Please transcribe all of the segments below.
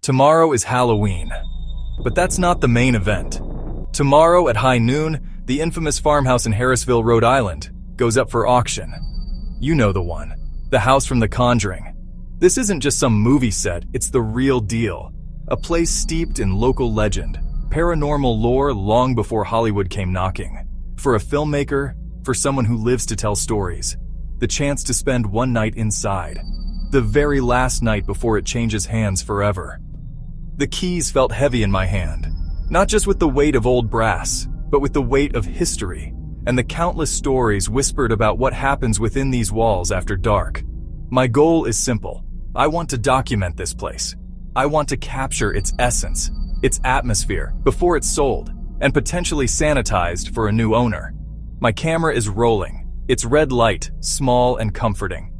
Tomorrow is Halloween. But that's not the main event. Tomorrow at high noon, the infamous farmhouse in Harrisville, Rhode Island, goes up for auction. You know the one. The house from The Conjuring. This isn't just some movie set, it's the real deal. A place steeped in local legend, paranormal lore long before Hollywood came knocking. For a filmmaker, for someone who lives to tell stories. The chance to spend one night inside. The very last night before it changes hands forever. The keys felt heavy in my hand, not just with the weight of old brass, but with the weight of history and the countless stories whispered about what happens within these walls after dark. My goal is simple. I want to document this place. I want to capture its essence, its atmosphere, before it's sold, and potentially sanitized for a new owner. My camera is rolling, its red light, small and comforting.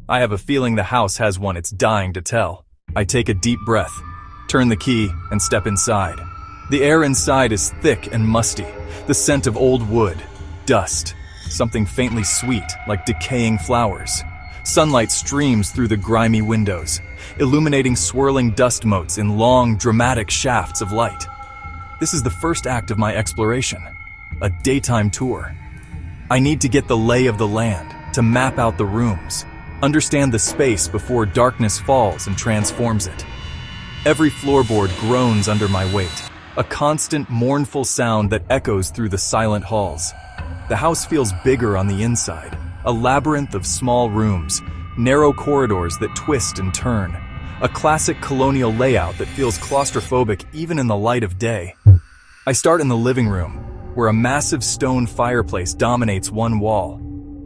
I have a feeling the house has one it's dying to tell. I take a deep breath, turn the key, and step inside. The air inside is thick and musty, the scent of old wood, dust, something faintly sweet like decaying flowers. Sunlight streams through the grimy windows, illuminating swirling dust motes in long, dramatic shafts of light. This is the first act of my exploration, a daytime tour. I need to get the lay of the land, to map out the rooms, understand the space before darkness falls and transforms it. Every floorboard groans under my weight, a constant, mournful sound that echoes through the silent halls. The house feels bigger on the inside, a labyrinth of small rooms, narrow corridors that twist and turn, a classic colonial layout that feels claustrophobic even in the light of day. I start in the living room, where a massive stone fireplace dominates one wall,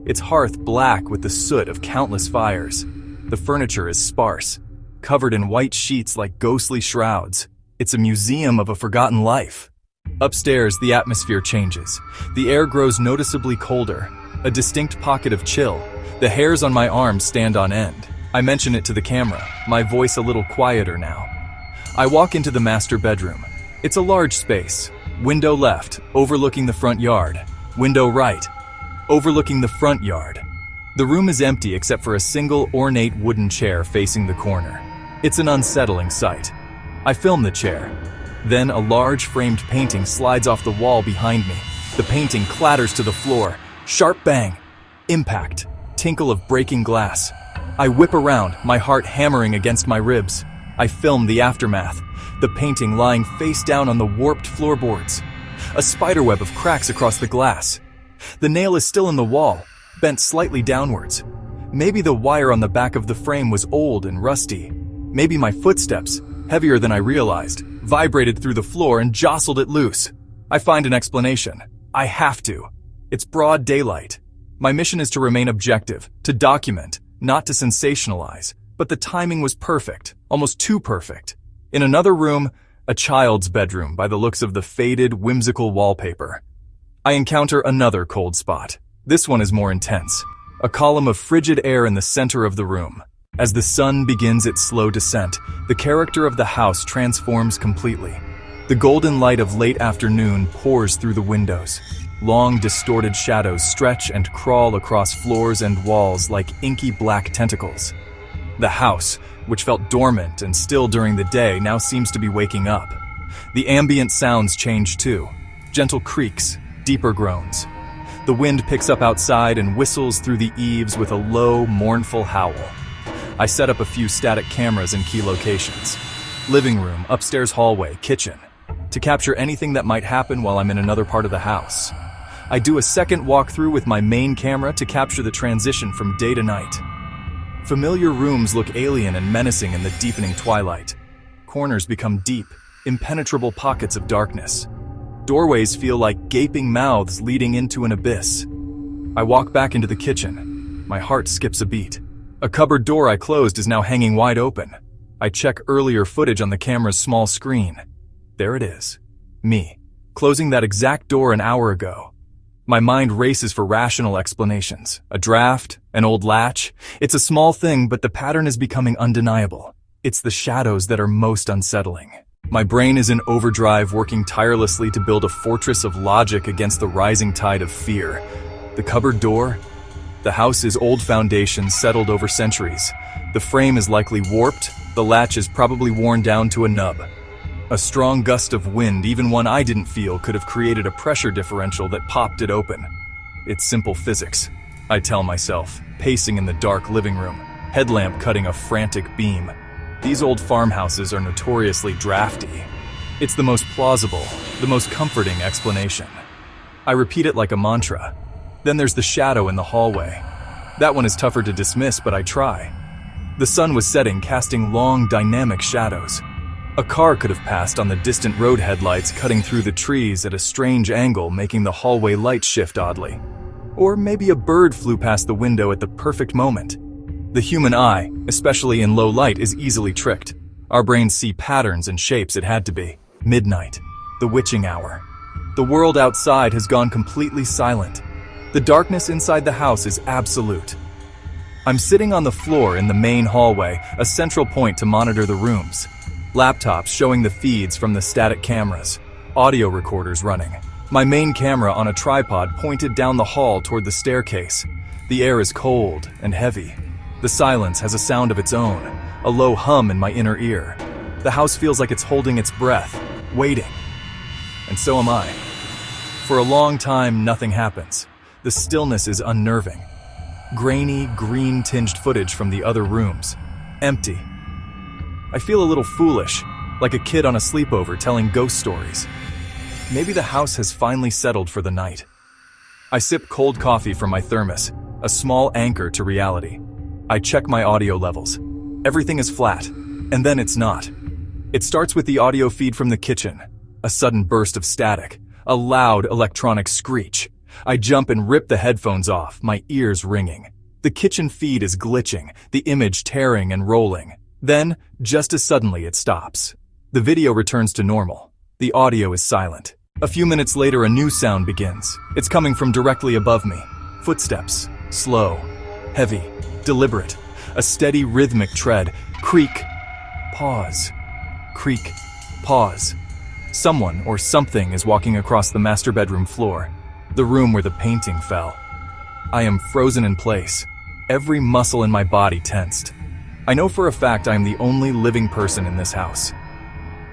its hearth black with the soot of countless fires. The furniture is sparse, covered in white sheets like ghostly shrouds. It's a museum of a forgotten life. Upstairs, the atmosphere changes. The air grows noticeably colder, a distinct pocket of chill. The hairs on my arms stand on end. I mention it to the camera, my voice a little quieter now. I walk into the master bedroom. It's a large space. Window left, overlooking the front yard. Window right, overlooking the front yard. The room is empty except for a single ornate wooden chair facing the corner. It's an unsettling sight. I film the chair. Then a large framed painting slides off the wall behind me. The painting clatters to the floor. Sharp bang. Impact. Tinkle of breaking glass. I whip around, my heart hammering against my ribs. I film the aftermath. The painting lying face down on the warped floorboards. A spiderweb of cracks across the glass. The nail is still in the wall, bent slightly downwards. Maybe the wire on the back of the frame was old and rusty. Maybe my footsteps, heavier than I realized, vibrated through the floor and jostled it loose. I find an explanation. I have to. It's broad daylight. My mission is to remain objective, to document, not to sensationalize. But the timing was perfect, almost too perfect. In another room, a child's bedroom by the looks of the faded, whimsical wallpaper. I encounter another cold spot. This one is more intense. A column of frigid air in the center of the room. As the sun begins its slow descent, the character of the house transforms completely. The golden light of late afternoon pours through the windows. Long, distorted shadows stretch and crawl across floors and walls like inky black tentacles. The house, which felt dormant and still during the day, now seems to be waking up. The ambient sounds change too. Gentle creaks, deeper groans. The wind picks up outside and whistles through the eaves with a low, mournful howl. I set up a few static cameras in key locations. Living room, upstairs hallway, kitchen. To capture anything that might happen while I'm in another part of the house. I do a second walkthrough with my main camera to capture the transition from day to night. Familiar rooms look alien and menacing in the deepening twilight. Corners become deep, impenetrable pockets of darkness. Doorways feel like gaping mouths leading into an abyss. I walk back into the kitchen. My heart skips a beat. A cupboard door I closed is now hanging wide open. I check earlier footage on the camera's small screen. There it is. Me, closing that exact door an hour ago. My mind races for rational explanations. A draft, an old latch. It's a small thing, but the pattern is becoming undeniable. It's the shadows that are most unsettling. My brain is in overdrive, working tirelessly to build a fortress of logic against the rising tide of fear. The cupboard door? The house's old foundations settled over centuries. The frame is likely warped, The latch is probably worn down to a nub. A strong gust of wind, even one I didn't feel, could have created a pressure differential that popped it open. It's simple physics, I tell myself, pacing in the dark living room, headlamp cutting a frantic beam. These old farmhouses are notoriously drafty. It's the most plausible, the most comforting explanation. I repeat it like a mantra. Then there's the shadow in the hallway. That one is tougher to dismiss, but I try. The sun was setting, casting long, dynamic shadows. A car could have passed on the distant road headlights, cutting through the trees at a strange angle, making the hallway light shift oddly. Or maybe a bird flew past the window at the perfect moment. The human eye, especially in low light, is easily tricked. Our brains see patterns and shapes. It had to be. Midnight. The witching hour. The world outside has gone completely silent. The darkness inside the house is absolute. I'm sitting on the floor in the main hallway, a central point to monitor the rooms. Laptops showing the feeds from the static cameras. Audio recorders running. My main camera on a tripod pointed down the hall toward the staircase. The air is cold and heavy. The silence has a sound of its own, a low hum in my inner ear. The house feels like it's holding its breath, waiting. And so am I. For a long time, nothing happens. The stillness is unnerving. Grainy, green-tinged footage from the other rooms. Empty. I feel a little foolish, like a kid on a sleepover telling ghost stories. Maybe the house has finally settled for the night. I sip cold coffee from my thermos, a small anchor to reality. I check my audio levels. Everything is flat, and then it's not. It starts with the audio feed from the kitchen. A sudden burst of static, a loud electronic screech. I jump and rip the headphones off, my ears ringing. The kitchen feed is glitching, the image tearing and rolling. Then, just as suddenly, it stops. The video returns to normal. The audio is silent. A few minutes later, a new sound begins. It's coming from directly above me. Footsteps. Slow. Heavy. Deliberate. A steady rhythmic tread. Creak. Pause. Creak. Pause. Someone or something is walking across the master bedroom floor. The room where the painting fell. I am frozen in place. Every muscle in my body tensed. I know for a fact I am the only living person in this house.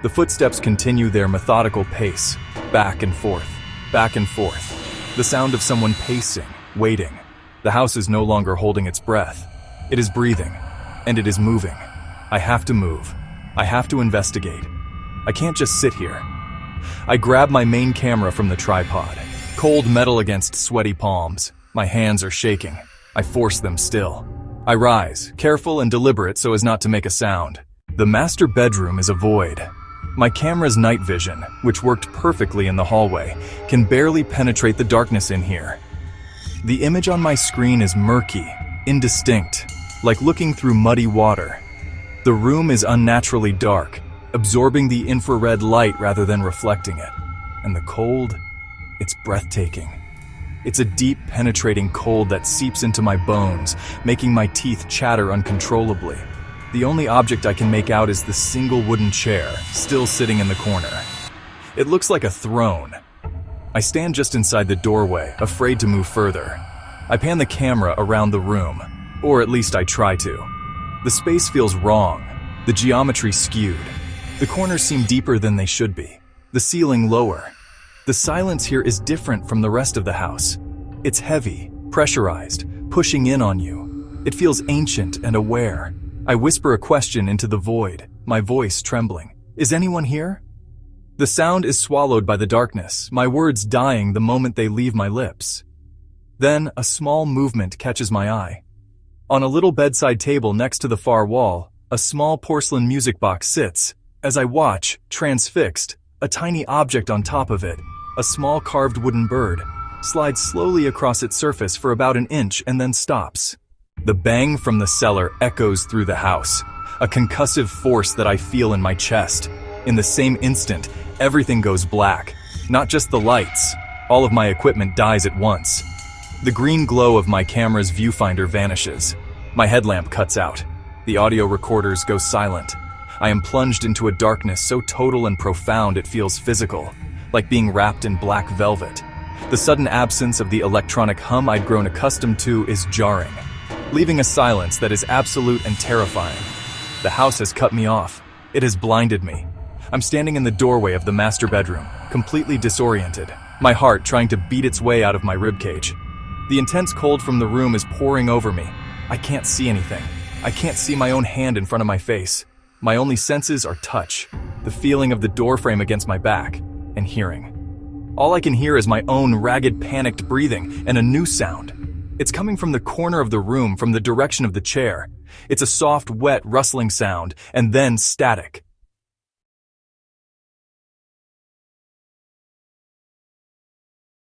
The footsteps continue their methodical pace, back and forth, back and forth. The sound of someone pacing, waiting. The house is no longer holding its breath. It is breathing, and it is moving. I have to move. I have to investigate. I can't just sit here. I grab my main camera from the tripod. Cold metal against sweaty palms. My hands are shaking. I force them still. I rise, careful and deliberate so as not to make a sound. The master bedroom is a void. My camera's night vision, which worked perfectly in the hallway, can barely penetrate the darkness in here. The image on my screen is murky, indistinct, like looking through muddy water. The room is unnaturally dark, absorbing the infrared light rather than reflecting it. And the cold, it's breathtaking. It's a deep, penetrating cold that seeps into my bones, making my teeth chatter uncontrollably. The only object I can make out is the single wooden chair, still sitting in the corner. It looks like a throne. I stand just inside the doorway, afraid to move further. I pan the camera around the room, or at least I try to. The space feels wrong, the geometry skewed. The corners seem deeper than they should be, the ceiling lower. The silence here is different from the rest of the house. It's heavy, pressurized, pushing in on you. It feels ancient and aware. I whisper a question into the void, my voice trembling. Is anyone here? The sound is swallowed by the darkness, my words dying the moment they leave my lips. Then a small movement catches my eye. On a little bedside table next to the far wall, a small porcelain music box sits. As I watch, transfixed, a tiny object on top of it, a small carved wooden bird, slides slowly across its surface for about an inch and then stops. The bang from the cellar echoes through the house, a concussive force that I feel in my chest. In the same instant, everything goes black. Not just the lights. All of my equipment dies at once. The green glow of my camera's viewfinder vanishes. My headlamp cuts out. The audio recorders go silent. I am plunged into a darkness so total and profound it feels physical, like being wrapped in black velvet. The sudden absence of the electronic hum I'd grown accustomed to is jarring, leaving a silence that is absolute and terrifying. The house has cut me off. It has blinded me. I'm standing in the doorway of the master bedroom, completely disoriented, my heart trying to beat its way out of my ribcage. The intense cold from the room is pouring over me. I can't see anything. I can't see my own hand in front of my face. My only senses are touch, the feeling of the doorframe against my back, and hearing. All I can hear is my own ragged, panicked breathing and a new sound. It's coming from the corner of the room, from the direction of the chair. It's a soft, wet, rustling sound, and then static.